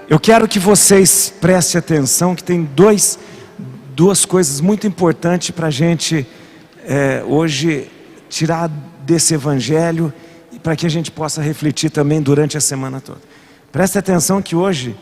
Eu quero que vocês prestem atenção que tem duas coisas muito importantes para a gente hoje tirar desse evangelho e para que a gente possa refletir também durante a semana toda. Preste atenção que hoje,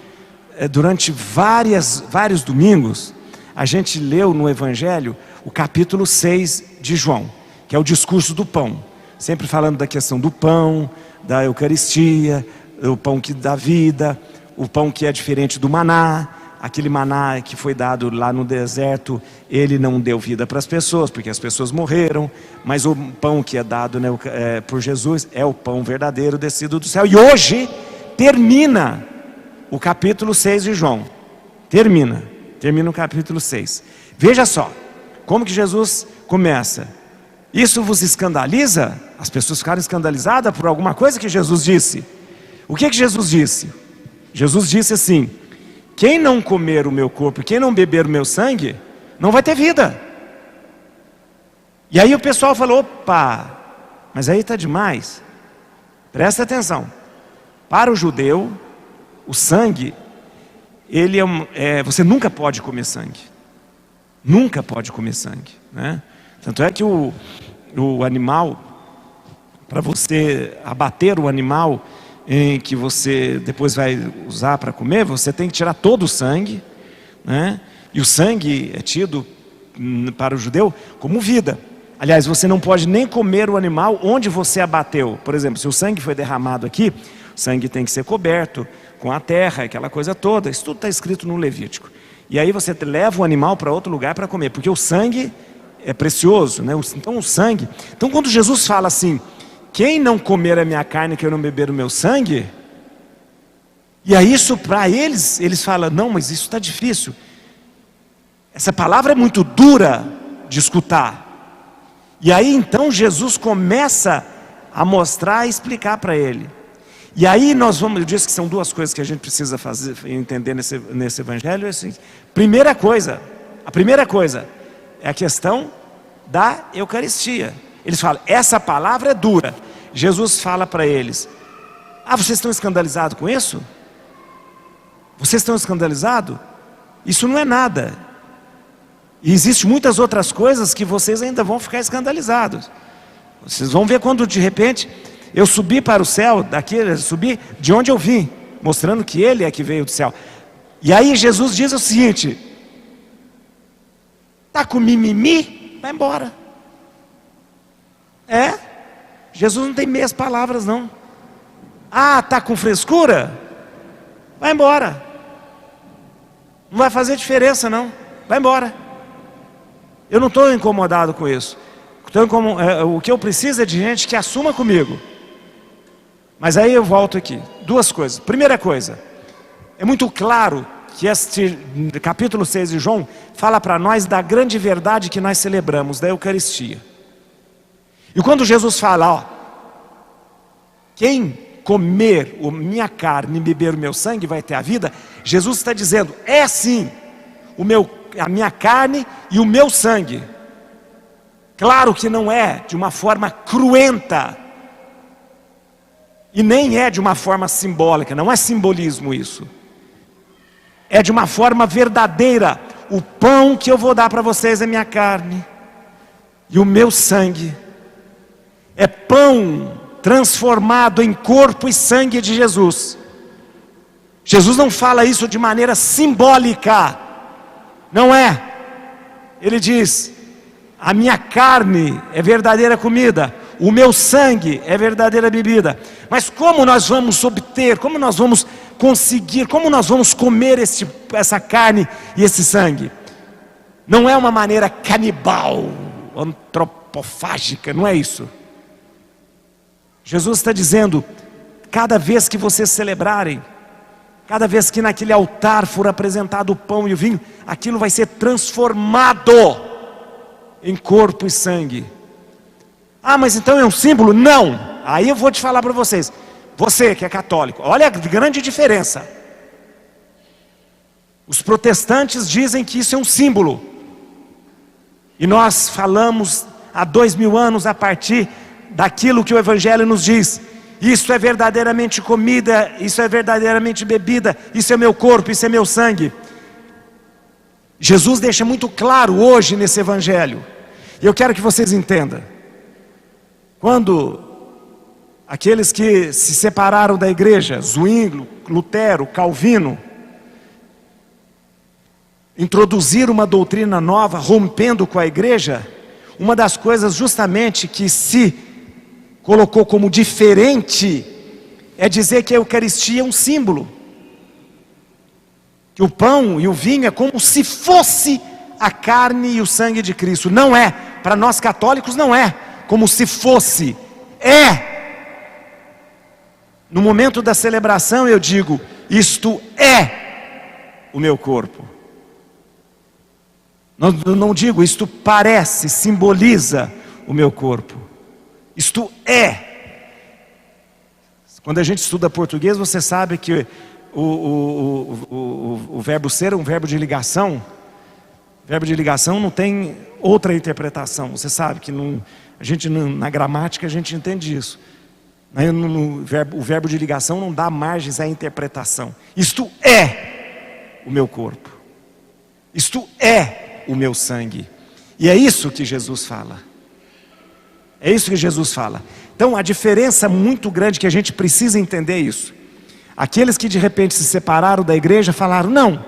durante vários domingos, a gente leu no evangelho o capítulo 6 de João, que é o discurso do pão, sempre falando da questão do pão, da Eucaristia, o pão que dá vida, o pão que é diferente do maná. Aquele maná que foi dado lá no deserto, ele não deu vida para as pessoas, porque as pessoas morreram, mas o pão que é dado por Jesus é o pão verdadeiro descido do céu. E hoje termina o capítulo 6 de João, termina o capítulo 6. Veja só, como que Jesus começa: isso vos escandaliza? As pessoas ficaram escandalizadas por alguma coisa que Jesus disse. O que Jesus disse? Jesus disse assim: quem não comer o meu corpo, quem não beber o meu sangue, não vai ter vida. E aí o pessoal falou: opa, mas aí está demais. Presta atenção. Para o judeu, o sangue, você nunca pode comer sangue. Nunca pode comer sangue, né? Tanto é que o animal, para você abater o animal em que você depois vai usar para comer, você tem que tirar todo o sangue, né? E o sangue é tido para o judeu como vida. Aliás, você não pode nem comer o animal onde você abateu. Por exemplo, se o sangue foi derramado aqui, o sangue tem que ser coberto com a terra, aquela coisa toda. Isso tudo está escrito no Levítico. E aí você leva o animal para outro lugar para comer, porque o sangue é precioso, né? Então o sangue... Então quando Jesus fala assim: quem não comer a minha carne, que eu não beber o meu sangue, e aí isso para eles falam: não, mas isso está difícil, essa palavra é muito dura de escutar. E aí então Jesus começa a mostrar e explicar para ele. E aí eu disse que são duas coisas que a gente precisa fazer, entender nesse evangelho. Assim, a primeira coisa é a questão da Eucaristia. Eles falam: essa palavra é dura. Jesus fala para eles: vocês estão escandalizados com isso? Vocês estão escandalizados? Isso não é nada. E existem muitas outras coisas que vocês ainda vão ficar escandalizados. Vocês vão ver quando de repente eu subi para o céu, subi de onde eu vim, mostrando que Ele é que veio do céu. E aí Jesus diz o seguinte: está com mimimi? Vai embora. Jesus não tem meias palavras não. Está com frescura? Vai embora. Não vai fazer diferença não. Vai embora. Eu não estou incomodado com isso. O que eu preciso é de gente que assuma comigo. Mas aí eu volto aqui. Duas coisas. Primeira coisa, é muito claro que este capítulo 6 de João fala para nós da grande verdade que nós celebramos, da Eucaristia. E quando Jesus fala: quem comer a minha carne e beber o meu sangue vai ter a vida, Jesus está dizendo: é sim, a minha carne e o meu sangue. Claro que não é de uma forma cruenta, e nem é de uma forma simbólica, não é simbolismo isso. É de uma forma verdadeira. O pão que eu vou dar para vocês é minha carne, e o meu sangue é pão transformado em corpo e sangue de Jesus. Jesus não fala isso de maneira simbólica, não é. Ele diz: a minha carne é verdadeira comida, o meu sangue é verdadeira bebida. Mas como nós vamos obter, como nós vamos conseguir, como nós vamos comer essa carne e esse sangue? Não é uma maneira canibal, antropofágica, não é isso. Jesus está dizendo: cada vez que vocês celebrarem, cada vez que naquele altar for apresentado o pão e o vinho, aquilo vai ser transformado em corpo e sangue. Mas então é um símbolo? Não. Aí eu vou te falar para vocês, você que é católico, olha a grande diferença. Os protestantes dizem que isso é um símbolo, e nós falamos há 2000 anos a partir daquilo que o Evangelho nos diz, Isso é verdadeiramente comida, isso é verdadeiramente bebida, isso é meu corpo, isso é meu sangue. Jesus deixa muito claro hoje nesse evangelho. E eu quero que vocês entendam. Quando aqueles que se separaram da igreja, Zwinglio, Lutero, Calvino, introduziram uma doutrina nova, rompendo com a igreja, uma das coisas justamente que se colocou como diferente, é dizer que a Eucaristia é um símbolo. Que o pão e o vinho é como se fosse a carne e o sangue de Cristo. Não é, para nós católicos não é, como se fosse, é. No momento da celebração eu digo, isto é o meu corpo. Não digo, isto parece, simboliza o meu corpo. Isto é. Quando a gente estuda português, você sabe que o verbo ser é um verbo de ligação. O verbo de ligação não tem outra interpretação. Você sabe que na gramática a gente entende isso. O verbo de ligação não dá margens à interpretação. Isto é o meu corpo. Isto é o meu sangue. E é isso que Jesus fala. É isso que Jesus fala. Então a diferença muito grande que a gente precisa entender isso. Aqueles que de repente se separaram da igreja falaram, não,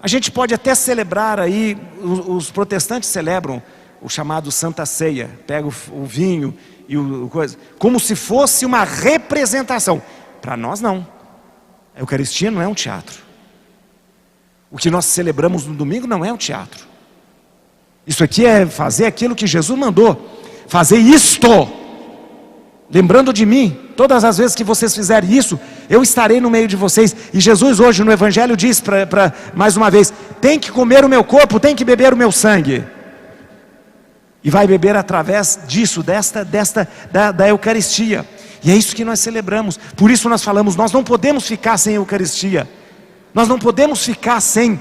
a gente pode até celebrar aí, os protestantes celebram o chamado Santa Ceia, pega o vinho e o coisa, como se fosse uma representação. Para nós não. A Eucaristia não é um teatro. O que nós celebramos no domingo não é um teatro. Isso aqui é fazer aquilo que Jesus mandou. Fazer isto, lembrando de mim, todas as vezes que vocês fizerem isso, eu estarei no meio de vocês. E Jesus hoje no Evangelho diz, mais uma vez, tem que comer o meu corpo, tem que beber o meu sangue. E vai beber através disso, da Eucaristia. E é isso que nós celebramos. Por isso nós falamos, nós não podemos ficar sem a Eucaristia. Nós não podemos ficar sem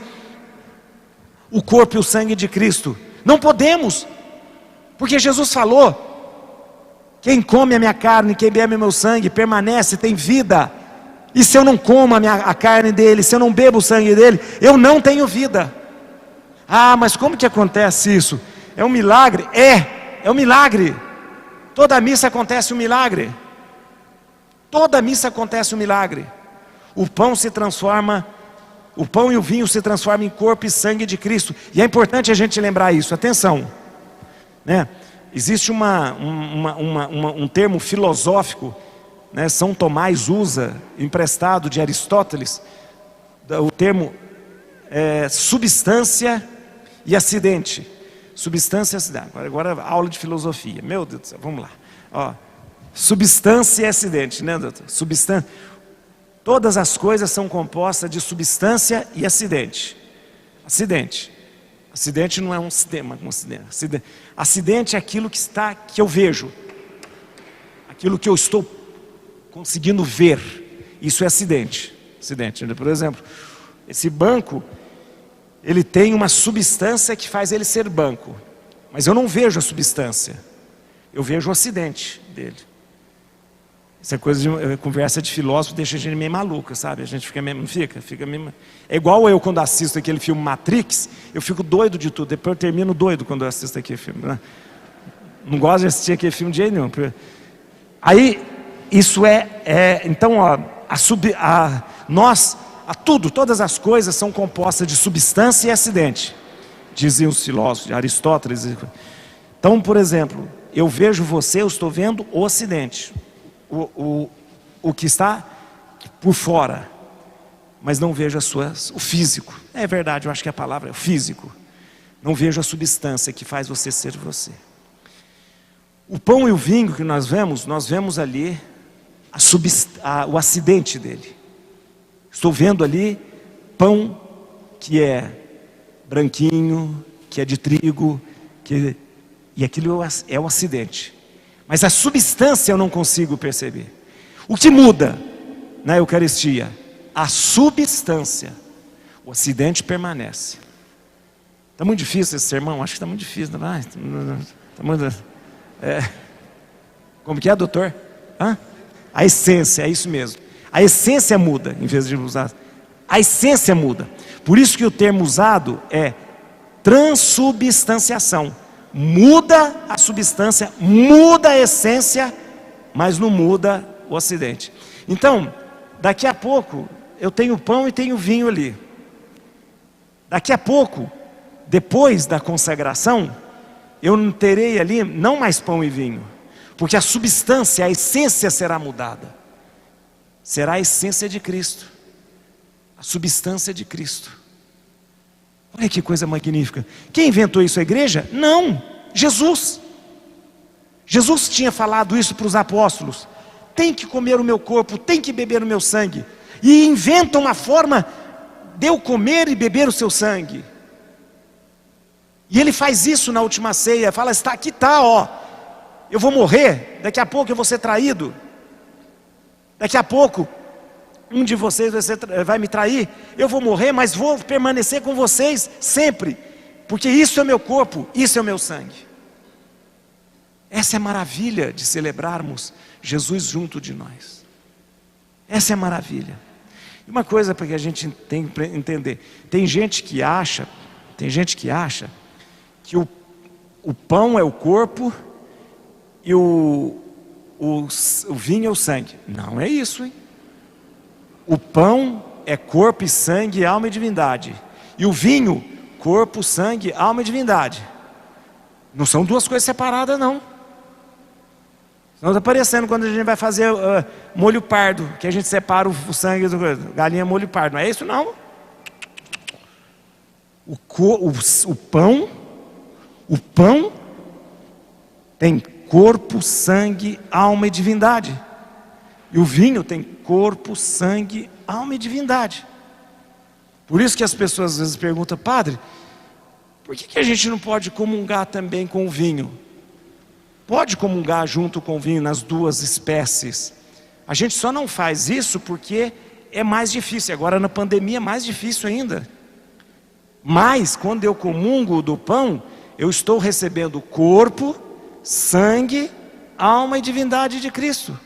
o corpo e o sangue de Cristo. Não podemos. Porque Jesus falou, quem come a minha carne, quem bebe o meu sangue, permanece, tem vida. E se eu não como a carne dele, se eu não bebo o sangue dele, eu não tenho vida. Ah, mas como que acontece isso? É um milagre? É um milagre. Toda missa acontece um milagre. Toda missa acontece um milagre. O pão e o vinho se transformam em corpo e sangue de Cristo. E é importante a gente lembrar isso, atenção. Né? Existe um termo filosófico, né? São Tomás usa, emprestado de Aristóteles, o termo substância e acidente. Substância e acidente. Agora aula de filosofia, meu Deus do céu, vamos lá. Ó, substância e acidente, né, doutor? Todas as coisas são compostas de substância e acidente. Acidente não é um sistema, acidente é aquilo que eu vejo, aquilo que eu estou conseguindo ver. Isso é acidente. Por exemplo, esse banco, ele tem uma substância que faz ele ser banco, mas eu não vejo a substância, eu vejo o acidente dele. Essa coisa de conversa de filósofo deixa a gente meio maluca, sabe? A gente fica meio, fica meio... É igual eu quando assisto aquele filme Matrix, eu fico doido de tudo, depois eu termino doido quando eu assisto aquele filme, né? Não gosto de assistir aquele filme de jeito nenhum. Aí, isso então, ó, todas as coisas são compostas de substância e acidente, diziam os filósofos, de Aristóteles. Então, por exemplo, eu vejo você, eu estou vendo o acidente. O que está por fora, mas não vejo o físico. É verdade, eu acho que a palavra é o físico. Não vejo a substância que faz você ser você. O pão e o vinho que nós vemos ali o acidente dele. Estou vendo ali pão que é branquinho, que é de trigo, e aquilo é o acidente. Mas a substância eu não consigo perceber. O que muda na Eucaristia? A substância. O acidente permanece. Está muito difícil esse sermão? Acho que está muito difícil. Como que é, doutor? A essência, é isso mesmo. A essência muda, em vez de usar. A essência muda. Por isso que o termo usado é transubstanciação. Muda a substância, muda a essência, mas não muda o acidente. Então, daqui a pouco, eu tenho pão e tenho vinho ali. Daqui a pouco, depois da consagração, eu não terei ali, não mais pão e vinho. Porque a substância, a essência será mudada. Será a essência de Cristo. A substância de Cristo. Olha que coisa magnífica. Quem inventou isso, a igreja? Não, Jesus. Jesus tinha falado isso para os apóstolos. Tem que comer o meu corpo, tem que beber o meu sangue. E inventa uma forma de eu comer e beber o seu sangue. E ele faz isso na última ceia. Fala, aqui está, ó. Eu vou morrer, daqui a pouco eu vou ser traído. Daqui a pouco, um de vocês vai me trair. Eu vou morrer, mas vou permanecer com vocês sempre. Porque isso é meu corpo, isso é o meu sangue. Essa é a maravilha de celebrarmos Jesus junto de nós. Essa é a maravilha. E uma coisa para que a gente tem que entender. Tem gente que acha que o pão é o corpo e o vinho é o sangue. Não é isso, hein? O pão é corpo e sangue, alma e divindade. E o vinho, corpo, sangue, alma e divindade. Não são duas coisas separadas, não. Não está parecendo quando a gente vai fazer molho pardo, que a gente separa o sangue do galinha molho pardo. Não é isso, não. O pão tem corpo, sangue, alma e divindade. E o vinho tem corpo, sangue, alma e divindade. Por isso que as pessoas às vezes perguntam, padre, por que a gente não pode comungar também com o vinho? Pode comungar junto com o vinho nas duas espécies. A gente só não faz isso porque é mais difícil. Agora na pandemia é mais difícil ainda. Mas quando eu comungo do pão, eu estou recebendo corpo, sangue, alma e divindade de Cristo.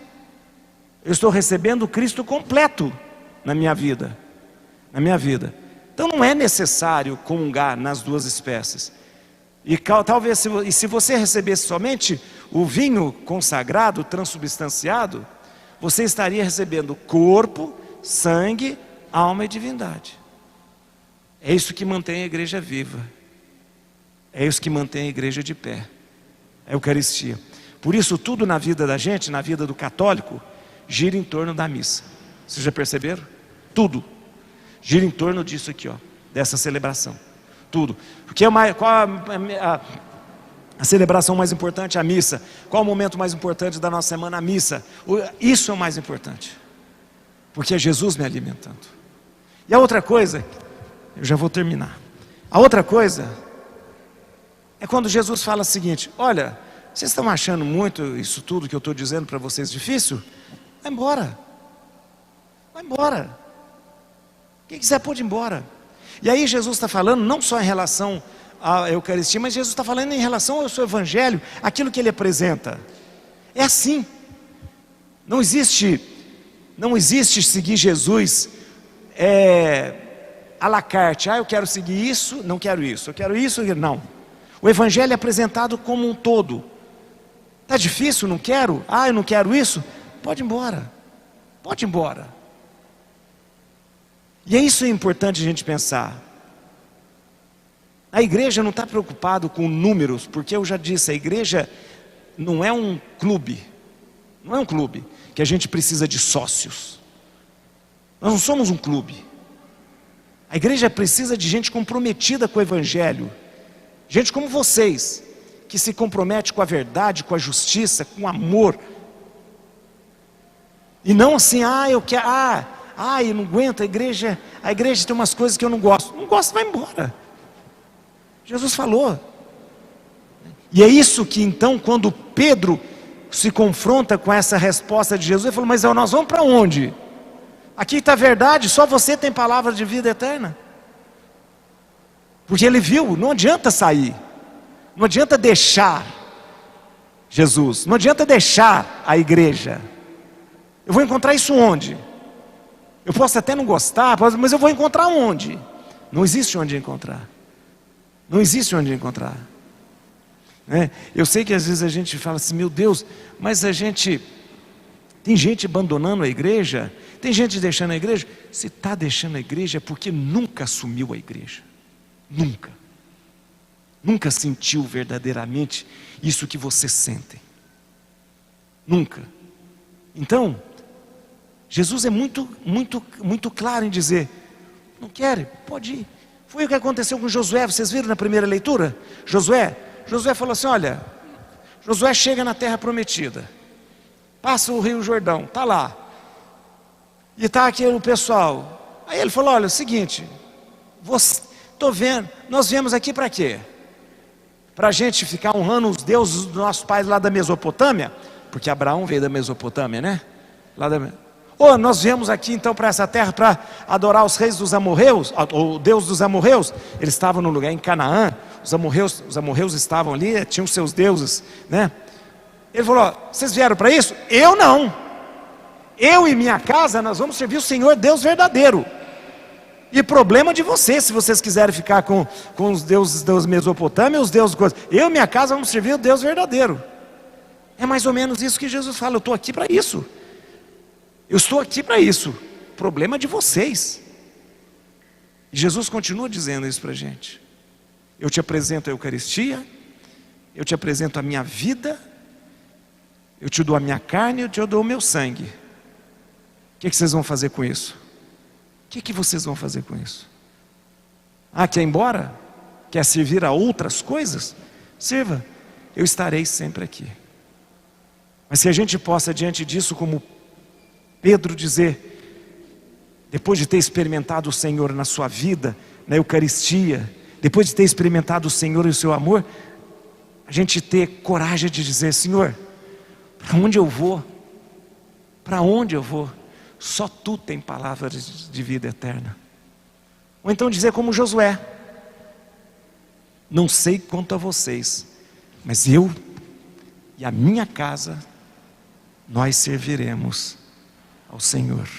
Eu estou recebendo o Cristo completo na minha vida. Na minha vida. Então não é necessário comungar nas duas espécies. E talvez se você recebesse somente o vinho consagrado, transubstanciado, você estaria recebendo corpo, sangue, alma e divindade. É isso que mantém a igreja viva. É isso que mantém a igreja de pé. É a Eucaristia. Por isso tudo na vida da gente, na vida do católico, gira em torno da missa. Vocês já perceberam? Tudo gira em torno disso aqui, ó, dessa celebração. Tudo. Porque qual a celebração mais importante? A missa. Qual o momento mais importante da nossa semana? A missa. Isso é o mais importante. Porque é Jesus me alimentando. E a outra coisa, eu já vou terminar. A outra coisa é quando Jesus fala o seguinte: olha, vocês estão achando muito isso tudo que eu estou dizendo para vocês difícil? Vai embora. Vai embora. Quem quiser pode ir embora. E aí Jesus está falando não só em relação à Eucaristia, mas Jesus está falando em relação ao seu Evangelho, aquilo que ele apresenta. É assim. Não existe seguir Jesus à la carte. Eu quero seguir isso, não quero isso. Eu quero isso, não. O Evangelho é apresentado como um todo. Está difícil, não quero? Eu não quero isso? Pode ir embora. Pode ir embora. E é isso importante a gente pensar. A igreja não está preocupada com números, porque eu já disse, a igreja não é um clube. Não é um clube que a gente precisa de sócios. Nós não somos um clube. A igreja precisa de gente comprometida com o Evangelho. Gente como vocês, que se compromete com a verdade, com a justiça, com o amor. E não assim, eu quero, eu não aguento, a igreja tem umas coisas que eu não gosto. Não gosto, vai embora. Jesus falou. E é isso que então, quando Pedro se confronta com essa resposta de Jesus, ele falou, mas nós vamos para onde? Aqui está a verdade, só você tem palavra de vida eterna. Porque ele viu, não adianta sair. Não adianta deixar Jesus. Não adianta deixar a igreja. Eu vou encontrar isso onde? Eu posso até não gostar, mas eu vou encontrar onde? Não existe onde encontrar. Não existe onde encontrar. Eu sei que às vezes a gente fala assim, meu Deus, mas tem gente abandonando a igreja, tem gente deixando a igreja. Se está deixando a igreja é porque nunca assumiu a igreja. Nunca sentiu verdadeiramente isso que vocês sentem. Nunca. Então, Jesus é muito claro em dizer, não quer, pode ir. Foi o que aconteceu com Josué, vocês viram na primeira leitura? Josué falou assim, olha, Josué chega na terra prometida, passa o rio Jordão, está lá, e está aquele pessoal, aí ele falou, olha, é o seguinte, estou vendo, nós viemos aqui para quê? Para a gente ficar honrando os deuses dos nossos pais lá da Mesopotâmia, porque Abraão veio da Mesopotâmia, né? Nós viemos aqui então para essa terra para adorar os reis dos amorreus, o Deus dos amorreus. Eles estavam no lugar em Canaã, os amorreus estavam ali, tinham seus deuses, né? Ele falou, vocês vieram para isso? Eu não. Eu e minha casa nós vamos servir o Senhor Deus verdadeiro. E problema de vocês, se vocês quiserem ficar com os deuses da Mesopotâmia, os deuses coisas. Eu e minha casa vamos servir o Deus verdadeiro. É mais ou menos isso que Jesus fala, eu estou aqui para isso. Eu estou aqui para isso. Problema de vocês. E Jesus continua dizendo isso para a gente. Eu te apresento a Eucaristia, eu te apresento a minha vida, eu te dou a minha carne, eu te dou o meu sangue. O que vocês vão fazer com isso? O que vocês vão fazer com isso? Quer ir embora? Quer servir a outras coisas? Sirva, eu estarei sempre aqui. Mas se a gente possa diante disso, como Pedro dizer, depois de ter experimentado o Senhor na sua vida, na Eucaristia, depois de ter experimentado o Senhor e o seu amor, a gente ter coragem de dizer, Senhor, para onde eu vou? Para onde eu vou? Só Tu tem palavras de vida eterna. Ou então dizer como Josué, não sei quanto a vocês, mas eu e a minha casa, nós serviremos ao Senhor.